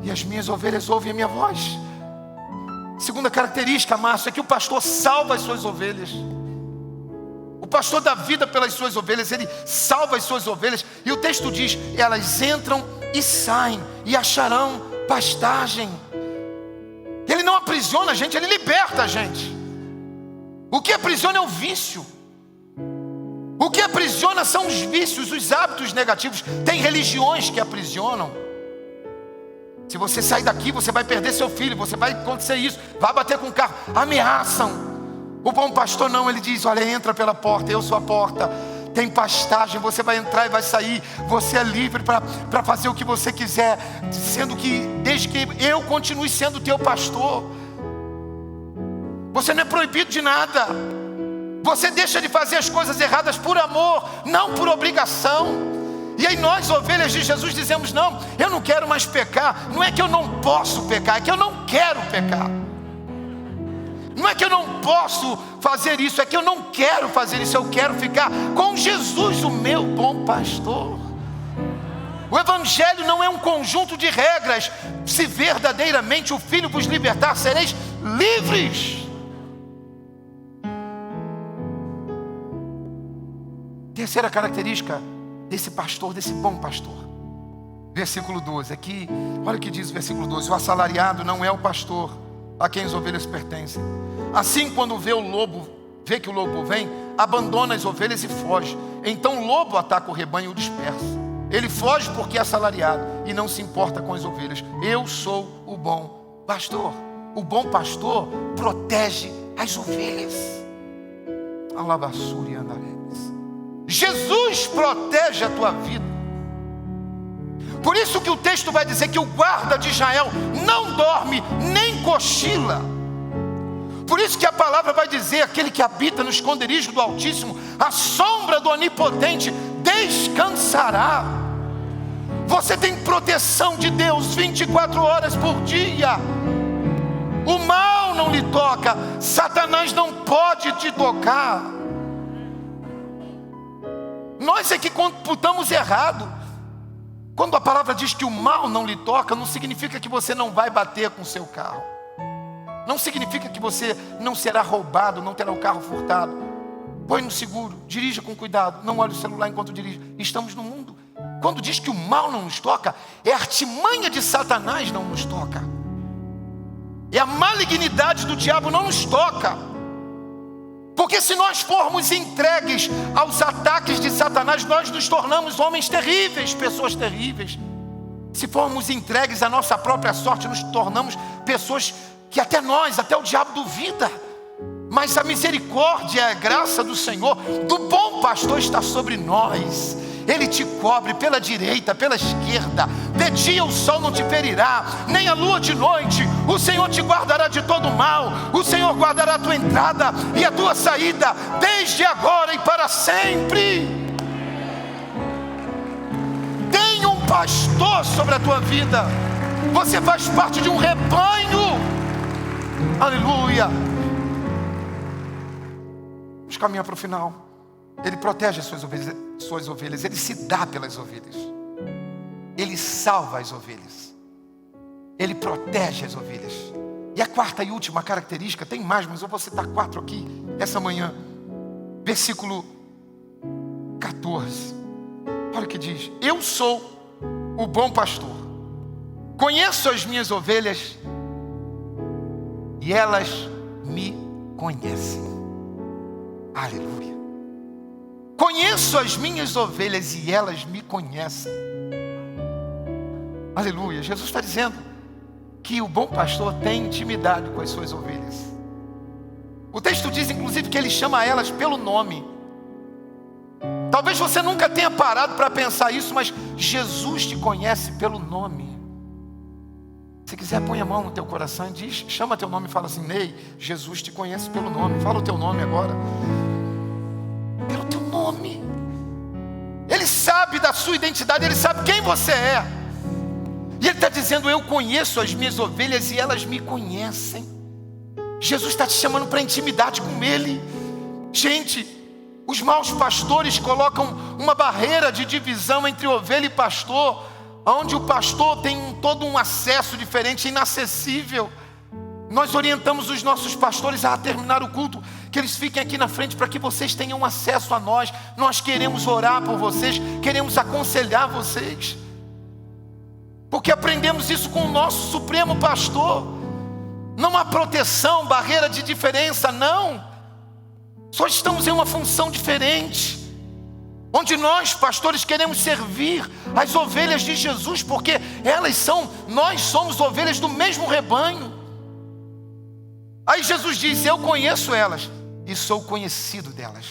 E as minhas ovelhas ouvem a minha voz. Segunda característica, Márcio, é que o pastor salva as suas ovelhas. O pastor dá vida pelas suas ovelhas, ele salva as suas ovelhas. E o texto diz: elas entram e saem e acharão pastagem. Ele não aprisiona a gente, ele liberta a gente. O que aprisiona é o vício. O que aprisiona são os vícios, os hábitos negativos. Tem religiões que aprisionam. Se você sair daqui, você vai perder seu filho, você vai acontecer isso, vai bater com o carro, ameaçam. O bom pastor não, ele diz: olha, entra pela porta, eu sou a porta. Tem pastagem, você vai entrar e vai sair. Você é livre para fazer o que você quiser, sendo que, desde que eu continue sendo teu pastor, você não é proibido de nada. Você deixa de fazer as coisas erradas por amor, não por obrigação. E aí nós, ovelhas de Jesus, dizemos: não, eu não quero mais pecar. Não é que eu não posso pecar, é que eu não quero pecar. Não é que eu não posso fazer isso, é que eu não quero fazer isso. Eu quero ficar com Jesus, o meu bom pastor. O Evangelho não é um conjunto de regras. Se verdadeiramente o Filho vos libertar, sereis livres. Terceira característica desse pastor, desse bom pastor: Versículo 12, aqui, olha o que diz o versículo 12: o assalariado não é o pastor a quem as ovelhas pertencem. Assim, quando vê que o lobo vem, abandona as ovelhas e foge. Então o lobo ataca o rebanho e o dispersa. Ele foge porque é assalariado e não se importa com as ovelhas. Eu sou o bom pastor. O bom pastor protege as ovelhas. Alabassuri andaremes. Jesus protege a tua vida. Por isso que o texto vai dizer que o guarda de Israel não dorme nem cochila. Por isso que a palavra vai dizer: aquele que habita no esconderijo do Altíssimo, a sombra do Onipotente descansará. Você tem proteção de Deus 24 horas por dia. O mal não lhe toca, Satanás não pode te tocar. Nós é que computamos errado. Quando a palavra diz que o mal não lhe toca, não significa que você não vai bater com o seu carro. Não significa que você não será roubado, não terá o carro furtado. Põe no seguro, dirija com cuidado, não olhe o celular enquanto dirige. Estamos no mundo. Quando diz que o mal não nos toca, é a artimanha de Satanás não nos toca. É a malignidade do diabo não nos toca. Porque se nós formos entregues aos ataques de Satanás, nós nos tornamos homens terríveis, pessoas terríveis. Se formos entregues à nossa própria sorte, nos tornamos pessoas que até o diabo duvida. Mas a misericórdia e a graça do Senhor, do bom pastor, está sobre nós. Ele te cobre pela direita, pela esquerda. De dia o sol não te ferirá, nem a lua de noite. O Senhor te guardará de todo mal. O Senhor guardará a tua entrada e a tua saída, desde agora e para sempre. Tem um pastor sobre a tua vida. Você faz parte de um rebanho. Aleluia. Vamos caminhar para o final. Ele protege as suas ovelhas, ele se dá pelas ovelhas, ele salva as ovelhas, ele protege as ovelhas. E a quarta e última característica, tem mais, mas eu vou citar 4 aqui essa manhã. Versículo 14, olha o que diz: eu sou o bom pastor, conheço as minhas ovelhas e elas me conhecem. Aleluia. Conheço as minhas ovelhas e elas me conhecem. Aleluia. Jesus está dizendo que o bom pastor tem intimidade com as suas ovelhas. O texto diz inclusive que ele chama elas pelo nome. Talvez você nunca tenha parado para pensar isso, mas Jesus te conhece pelo nome. Se quiser, põe a mão no teu coração e diz, chama teu nome e fala assim: Ney, Jesus te conhece pelo nome. Fala o teu nome agora. Pelo teu nome. Ele sabe da sua identidade, ele sabe quem você é. E ele está dizendo: eu conheço as minhas ovelhas e elas me conhecem. Jesus está te chamando para intimidade com ele. Gente, os maus pastores colocam uma barreira de divisão entre ovelha e pastor, onde o pastor tem todo um acesso diferente, inacessível. Nós orientamos os nossos pastores a terminar o culto, que eles fiquem aqui na frente para que vocês tenham acesso a nós. Nós queremos orar por vocês, queremos aconselhar vocês, porque aprendemos isso com o nosso supremo pastor. Não há proteção, barreira de diferença, não. Só estamos em uma função diferente, onde nós, pastores, queremos servir as ovelhas de Jesus, porque nós somos ovelhas do mesmo rebanho. Aí Jesus diz: eu conheço elas e sou conhecido delas.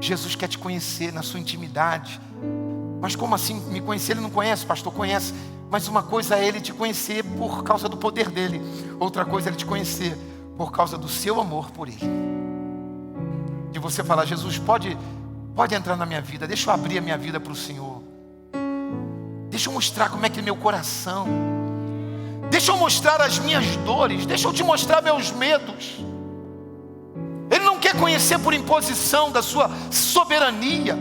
Jesus quer te conhecer na sua intimidade. Mas como assim me conhecer? Ele não conhece, pastor? Conhece. Mas uma coisa é ele te conhecer por causa do poder dele, outra coisa é ele te conhecer por causa do seu amor por ele. De você falar: Jesus, pode entrar na minha vida, deixa eu abrir a minha vida para o Senhor, deixa eu mostrar como é que é meu coração, deixa eu mostrar as minhas dores, deixa eu te mostrar meus medos. Ele não quer conhecer por imposição da sua soberania.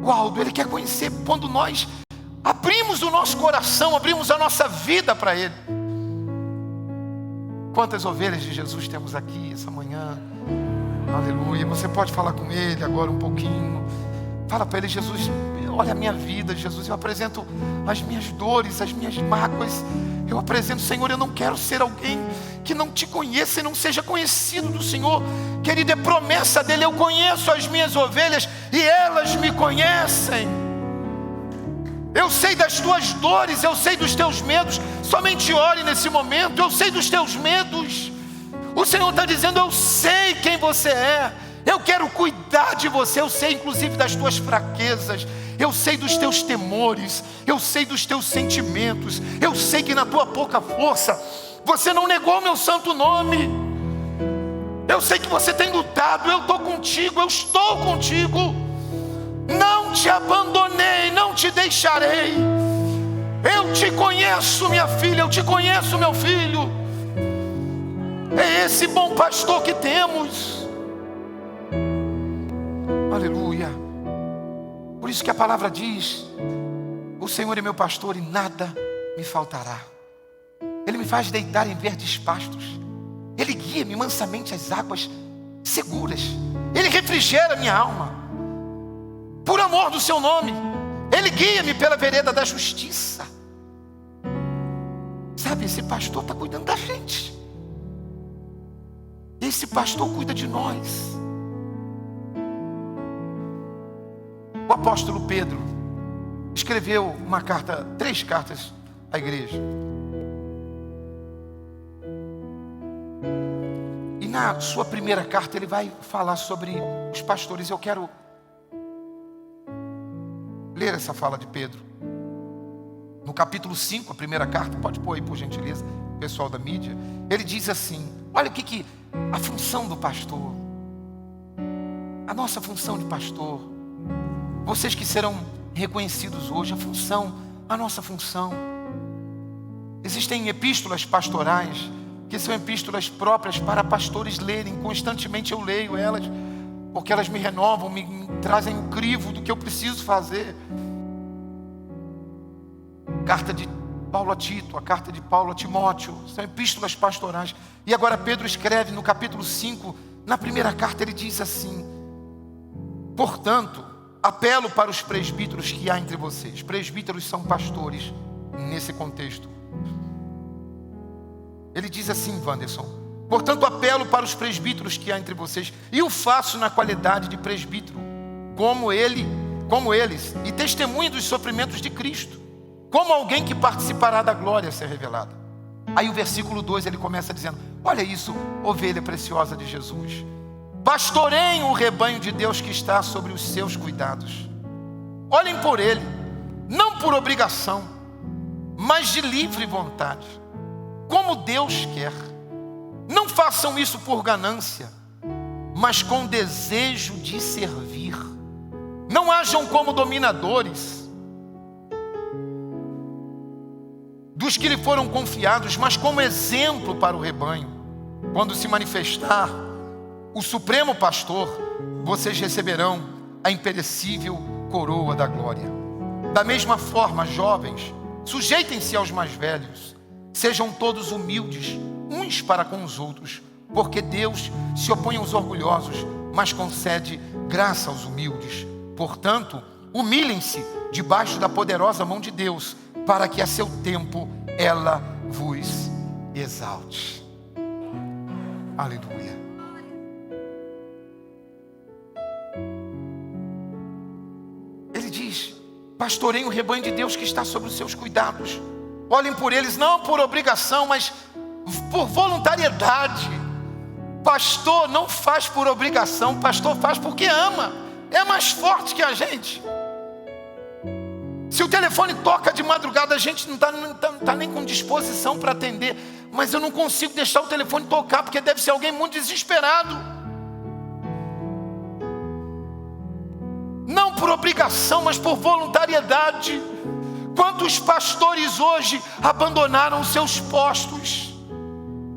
Uau, ele quer conhecer quando nós abrimos o nosso coração, abrimos a nossa vida para ele. Quantas ovelhas de Jesus temos aqui essa manhã? Aleluia. Você pode falar com ele agora um pouquinho. Fala para ele: Jesus, olha a minha vida, Jesus, eu apresento as minhas dores, as minhas mágoas. Eu apresento, Senhor, eu não quero ser alguém que não te conheça e não seja conhecido do Senhor. Querido, é promessa dele: eu conheço as minhas ovelhas e elas me conhecem. Eu sei das tuas dores, eu sei dos teus medos. Somente ore nesse momento. Eu sei dos teus medos. O Senhor está dizendo: eu sei quem você é, eu quero cuidar de você. Eu sei inclusive das tuas fraquezas, eu sei dos teus temores, eu sei dos teus sentimentos. Eu sei que na tua pouca força você não negou meu santo nome. Eu sei que você tem lutado. Eu estou contigo, eu estou contigo. Não te abandonei, não te deixarei. Eu te conheço, minha filha, eu te conheço, meu filho. É esse bom pastor que temos. Aleluia. Por isso que a palavra diz: o Senhor é meu pastor e nada me faltará. Ele me faz deitar em verdes pastos. Ele guia-me mansamente às águas seguras. Ele refrigera minha alma. Por amor do seu nome, ele guia-me pela vereda da justiça. Sabe, esse pastor está cuidando da gente. Esse pastor cuida de nós. O apóstolo Pedro escreveu uma carta, 3 cartas à igreja. E na sua primeira carta ele vai falar sobre os pastores. Eu quero ler essa fala de Pedro. No capítulo 5, a primeira carta, pode pôr aí por gentileza, pessoal da mídia. Ele diz assim: olha o que a função do pastor, a nossa função de pastor, vocês que serão reconhecidos hoje, a nossa função. Existem epístolas pastorais, que são epístolas próprias para pastores lerem. Constantemente eu leio elas, porque elas me renovam, me trazem o crivo do que eu preciso fazer. Carta de Paulo a Tito, a carta de Paulo a Timóteo, são epístolas pastorais. E agora Pedro escreve no capítulo 5, na primeira carta ele diz assim: portanto, apelo para os presbíteros que há entre vocês. Presbíteros são pastores nesse contexto. Ele diz assim, Wanderson: portanto, apelo para os presbíteros que há entre vocês, e o faço na qualidade de presbítero, como eles, e testemunha dos sofrimentos de Cristo, como alguém que participará da glória a ser revelada. Aí o versículo 2 ele começa dizendo: olha isso, ovelha preciosa de Jesus, pastoreiem o rebanho de Deus que está sobre os seus cuidados. Olhem por ele, não por obrigação, mas de livre vontade, como Deus quer. Não façam isso por ganância, mas com desejo de servir. Não hajam como dominadores dos que lhe foram confiados, mas como exemplo para o rebanho. Quando se manifestar o supremo pastor, vocês receberão a imperecível coroa da glória. Da mesma forma, jovens, sujeitem-se aos mais velhos. Sejam todos humildes uns para com os outros, porque Deus se opõe aos orgulhosos, mas concede graça aos humildes. Portanto, humilhem-se debaixo da poderosa mão de Deus, para que a seu tempo ela vos exalte. Aleluia. Ele diz: pastoreiem o rebanho de Deus que está sob os seus cuidados. Olhem por eles, não por obrigação, mas por voluntariedade. Pastor não faz por obrigação, pastor faz porque ama. É mais forte que a gente. Se o telefone toca de madrugada, a gente não está nem com disposição para atender. Mas eu não consigo deixar o telefone tocar, porque deve ser alguém muito desesperado. Não por obrigação, mas por voluntariedade. Quantos pastores hoje abandonaram seus postos?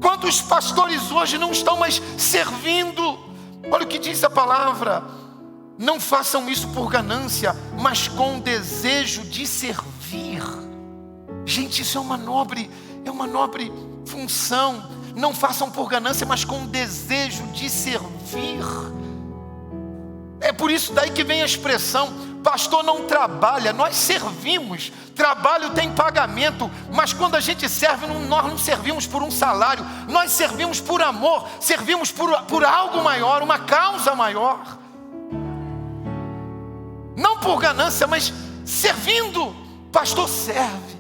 Quantos pastores hoje não estão mais servindo? Olha o que diz a palavra: não façam isso por ganância, mas com desejo de servir. Gente, isso é uma nobre função. Não façam por ganância, mas com desejo de servir. É por isso daí que vem a expressão: pastor não trabalha, nós servimos. Trabalho tem pagamento, mas quando a gente serve, nós não servimos por um salário, nós servimos por amor, servimos por algo maior, uma causa maior. Não por ganância, mas servindo. Pastor serve.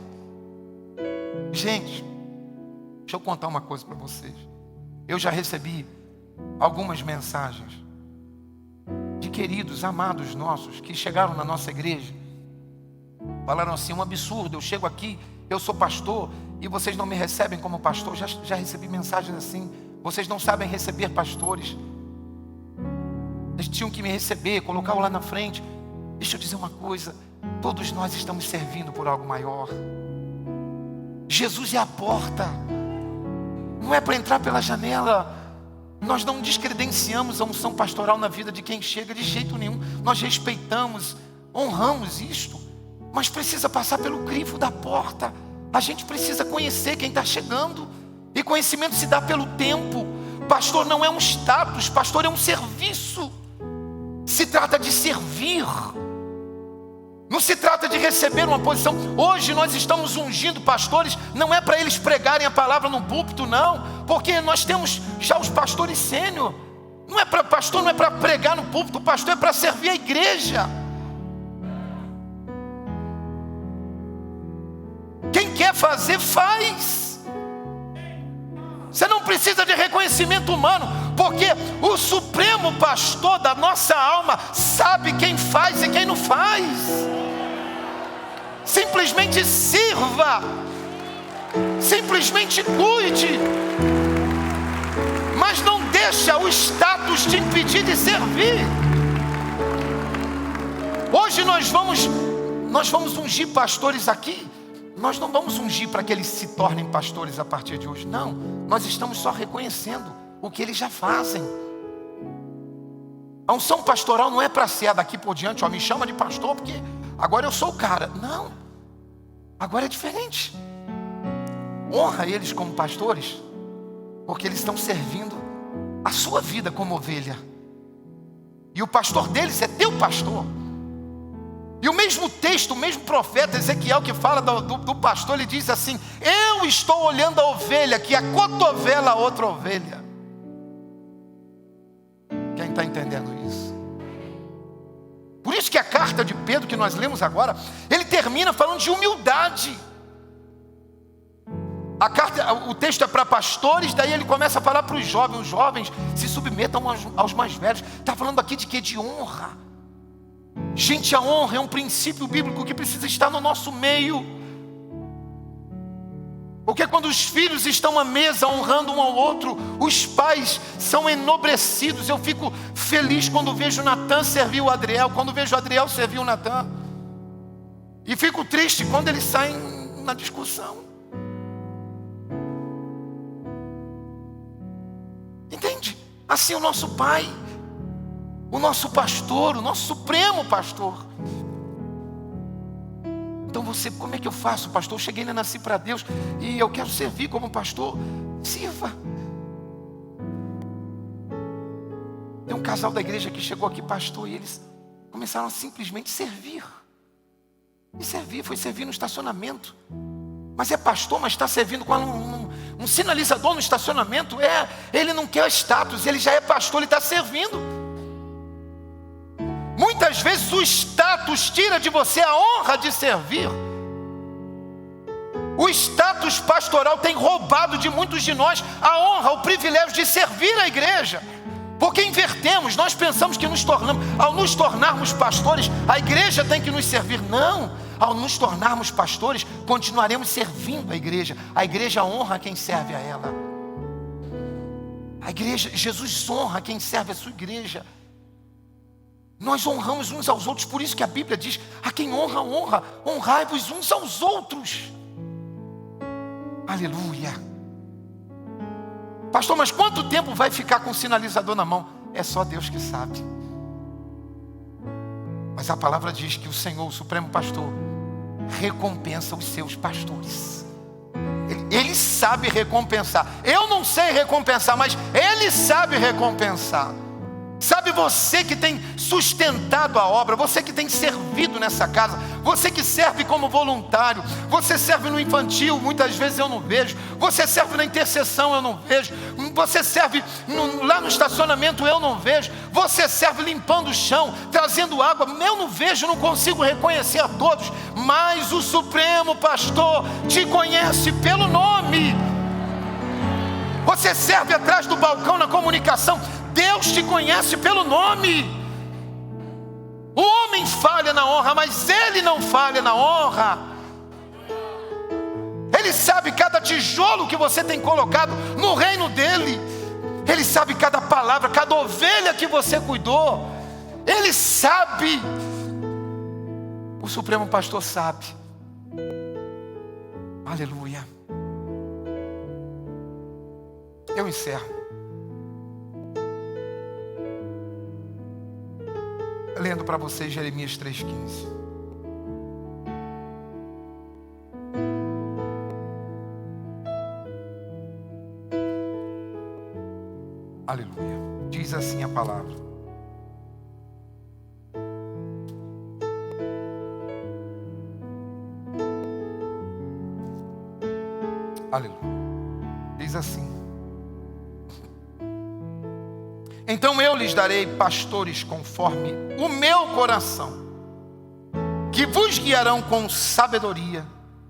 Gente, deixa eu contar uma coisa para vocês. Eu já recebi algumas mensagens de queridos, amados nossos, que chegaram na nossa igreja. Falaram assim: um absurdo, eu chego aqui, eu sou pastor, e vocês não me recebem como pastor. Já recebi mensagens assim: vocês não sabem receber pastores. Eles tinham que me receber, colocar-o lá na frente. Deixa eu dizer uma coisa: todos nós estamos servindo por algo maior. Jesus é a porta, não é para entrar pela janela. Nós não descredenciamos a unção pastoral na vida de quem chega, de jeito nenhum. Nós respeitamos, honramos isto, mas precisa passar pelo crivo da porta. A gente precisa conhecer quem está chegando, e conhecimento se dá pelo tempo. Pastor não é um status, pastor é um serviço. Se trata de servir, não se trata de receber uma posição. Hoje nós estamos ungindo pastores, não é para eles pregarem a palavra no púlpito, não, porque nós temos já os pastores sênior. Não é para pastor, não é para pregar no púlpito, o pastor é para servir a igreja. Quem quer fazer, faz. Você não precisa de reconhecimento humano, porque o supremo pastor da nossa alma sabe quem faz e quem não faz. Simplesmente sirva, simplesmente cuide, mas não deixa o status te impedir de servir. Hoje nós vamos ungir pastores aqui. Nós não vamos ungir para que eles se tornem pastores a partir de hoje, não. Nós estamos só reconhecendo o que eles já fazem. A unção pastoral não é para ser daqui por diante: ó, me chama de pastor porque agora eu sou o cara. Não, agora é diferente. Honra eles como pastores, porque eles estão servindo a sua vida como ovelha, e o pastor deles é teu pastor. E o mesmo texto, o mesmo profeta Ezequiel que fala do pastor, ele diz assim: eu estou olhando a ovelha que acotovela a outra ovelha. Quem está entendendo isso? Por isso que a carta de Pedro que nós lemos agora, ele termina falando de humildade. O texto é para pastores, daí ele começa a falar para os jovens: os jovens se submetam aos mais velhos. Está falando aqui de quê? De honra. Gente, a honra é um princípio bíblico que precisa estar no nosso meio. Porque quando os filhos estão à mesa honrando um ao outro, os pais são enobrecidos. Eu fico feliz quando vejo o Natan servir o Adriel, quando vejo o Adriel servir o Natan. E fico triste quando eles saem na discussão. Entende? Assim o nosso pai, o nosso pastor, o nosso supremo pastor. Então você, como é que eu faço, pastor? Eu cheguei, ainda nasci para Deus e eu quero servir como pastor. Sirva. Tem um casal da igreja que chegou aqui, pastor, e eles começaram a simplesmente servir. E servir, foi servir no estacionamento. Mas é pastor, mas está servindo com um sinalizador no estacionamento. Ele não quer status, ele já é pastor, ele está servindo. Muitas vezes o status tira de você a honra de servir. O status pastoral tem roubado de muitos de nós a honra, o privilégio de servir a igreja. Porque invertemos, nós pensamos que ao nos tornarmos pastores, a igreja tem que nos servir. Não, ao nos tornarmos pastores, continuaremos servindo a igreja. A igreja honra quem serve a ela. A igreja, Jesus honra quem serve a sua igreja. Nós honramos uns aos outros, por isso que a Bíblia diz: a quem honra, honra, honrai-vos uns aos outros. Aleluia. Pastor, mas quanto tempo vai ficar com o sinalizador na mão? É só Deus que sabe. Mas a palavra diz que o Senhor, o Supremo Pastor, recompensa os seus pastores. Ele sabe recompensar. Eu não sei recompensar, mas Ele sabe recompensar. Sabe, você que tem sustentado a obra, você que tem servido nessa casa, você que serve como voluntário, você serve no infantil, muitas vezes eu não vejo, você serve na intercessão, eu não vejo, você serve lá no estacionamento, eu não vejo, você serve limpando o chão, trazendo água, eu não vejo, não consigo reconhecer a todos, mas o Supremo Pastor te conhece pelo nome. Você serve atrás do balcão na comunicação, Deus te conhece pelo nome. O homem falha na honra, mas Ele não falha na honra. Ele sabe cada tijolo que você tem colocado no reino dEle. Ele sabe cada palavra, cada ovelha que você cuidou. Ele sabe. O Supremo Pastor sabe. Aleluia. Eu encerro lendo para vocês Jeremias 3,15. Aleluia. Diz assim a palavra: aleluia. Diz assim: então eu lhes darei pastores conforme o meu coração, que vos guiarão com sabedoria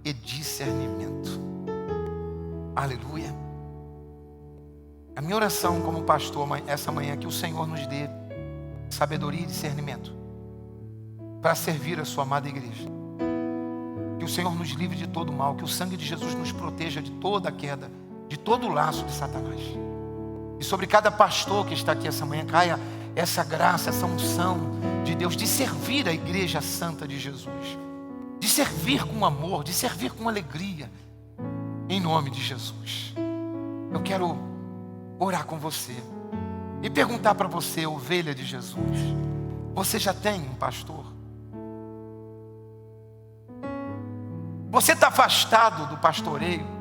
e discernimento. Aleluia. A minha oração como pastor essa manhã é que o Senhor nos dê sabedoria e discernimento para servir a sua amada igreja. Que o Senhor nos livre de todo mal, que o sangue de Jesus nos proteja de toda queda, de todo laço de Satanás. E sobre cada pastor que está aqui essa manhã caia essa graça, essa unção de Deus de servir a igreja santa de Jesus, de servir com amor, de servir com alegria, em nome de Jesus. Eu quero orar com você e perguntar para você, ovelha de Jesus: você já tem um pastor? Você está afastado do pastoreio?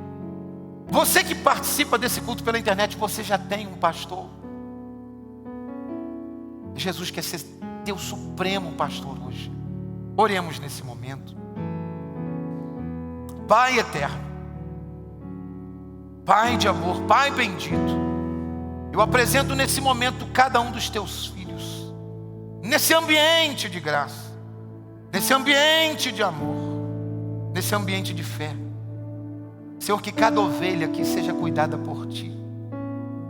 Você que participa desse culto pela internet, você já tem um pastor? Jesus quer ser teu supremo pastor hoje. Oremos nesse momento. Pai eterno, Pai de amor, Pai bendito, eu apresento nesse momento cada um dos teus filhos, nesse ambiente de graça, nesse ambiente de amor, nesse ambiente de fé. Senhor, que cada ovelha aqui seja cuidada por Ti.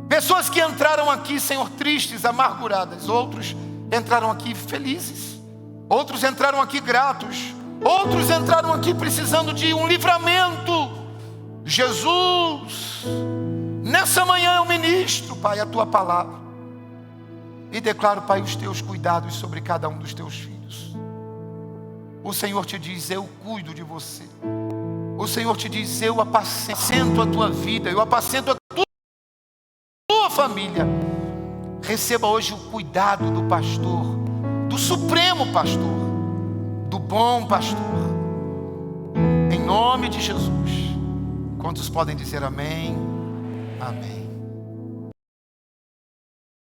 Pessoas que entraram aqui, Senhor, tristes, amarguradas. Outros entraram aqui felizes. Outros entraram aqui gratos. Outros entraram aqui precisando de um livramento. Jesus, nessa manhã eu ministro, Pai, a Tua palavra. E declaro, Pai, os Teus cuidados sobre cada um dos Teus filhos. O Senhor te diz: eu cuido de você. O Senhor te diz: eu apacento a tua vida, eu apacento a tua família. Receba hoje o cuidado do pastor, do supremo pastor, do bom pastor, em nome de Jesus. Quantos podem dizer amém? Amém.